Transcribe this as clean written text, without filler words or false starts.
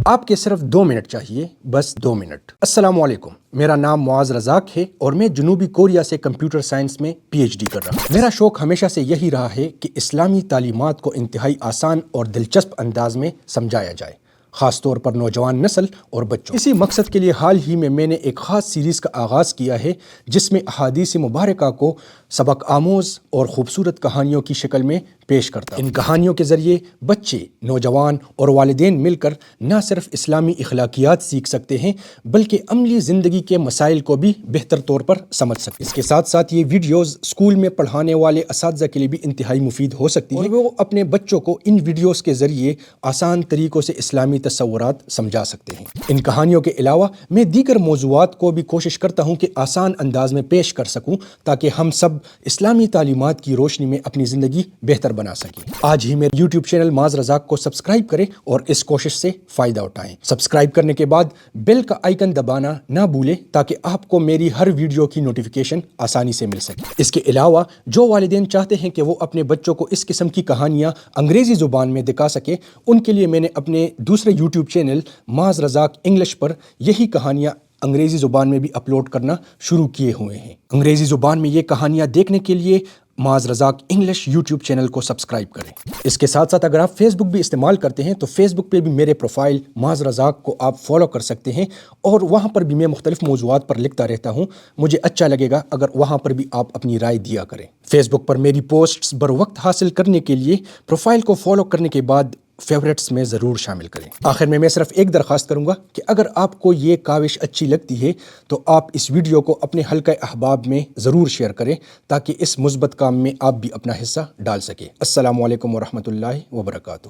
آپ کے صرف 2 منٹ چاہیے، بس 2 منٹ۔ السلام علیکم، میرا نام معاذ رزاق ہے اور میں جنوبی کوریا سے کمپیوٹر سائنس میں پی ایچ ڈی کر رہا ہوں۔ میرا شوق ہمیشہ سے یہی رہا ہے کہ اسلامی تعلیمات کو انتہائی آسان اور دلچسپ انداز میں سمجھایا جائے، خاص طور پر نوجوان نسل اور بچوں۔ اسی مقصد کے لیے حال ہی میں نے ایک خاص سیریز کا آغاز کیا ہے جس میں احادیث مبارکہ کو سبق آموز اور خوبصورت کہانیوں کی شکل میں پیش کرتا ہوں۔ ان کہانیوں کے ذریعے بچے، نوجوان اور والدین مل کر نہ صرف اسلامی اخلاقیات سیکھ سکتے ہیں بلکہ عملی زندگی کے مسائل کو بھی بہتر طور پر سمجھ سکتے ہیں۔ اس کے ساتھ ساتھ یہ ویڈیوز اسکول میں پڑھانے والے اساتذہ کے لیے بھی انتہائی مفید ہو سکتی ہیں اور وہ اپنے بچوں کو ان ویڈیوز کے ذریعے آسان طریقوں سے اسلامی تصورات سمجھا سکتے ہیں۔ ان کہانیوں کے علاوہ میں دیگر موضوعات کو بھی کوشش کرتا ہوں کہ آسان انداز میں پیش کر سکوں تاکہ ہم سب اسلامی تعلیمات کی روشنی میں اپنی زندگی بہتر بنا سکیں۔ آج ہی میرے یوٹیوب چینل معاذ رزاق کو سبسکرائب کریں اور اس کوشش سے فائدہ اٹھائیں۔ سبسکرائب کرنے کے بعد بیل کا آئیکن دبانا نہ بھولیں تاکہ آپ کو میری ہر ویڈیو کی نوٹیفیکیشن آسانی سے مل سکے۔ اس کے علاوہ جو والدین چاہتے ہیں کہ وہ اپنے بچوں کو اس قسم کی کہانیاں انگریزی زبان میں دکھا سکے، ان کے لیے میں نے اپنے دوسرے یوٹیوب چینل معاذ رزاق انگلش پر یہی کہانیاں انگریزی زبان میں بھی اپلوڈ کرنا شروع کیے ہوئے ہیں۔ انگریزی زبان میں یہ کہانیاں دیکھنے کے لیے معاذ رزاق انگلش یوٹیوب چینل کو سبسکرائب کریں۔ اس کے ساتھ ساتھ اگر آپ فیس بک بھی استعمال کرتے ہیں تو فیس بک پہ بھی میرے پروفائل معاذ رزاق کو آپ فالو کر سکتے ہیں اور وہاں پر بھی میں مختلف موضوعات پر لکھتا رہتا ہوں۔ مجھے اچھا لگے گا اگر وہاں پر بھی آپ اپنی رائے دیا کریں۔ فیس بک پر میری پوسٹس بر وقت حاصل کرنے کے لیے پروفائل کو فالو کرنے کے بعد فیورٹس میں ضرور شامل کریں۔ آخر میں صرف ایک درخواست کروں گا کہ اگر آپ کو یہ کاوش اچھی لگتی ہے تو آپ اس ویڈیو کو اپنے حلقہ احباب میں ضرور شیئر کریں تاکہ اس مثبت کام میں آپ بھی اپنا حصہ ڈال سکیں۔ السلام علیکم ورحمۃ اللہ وبرکاتہ۔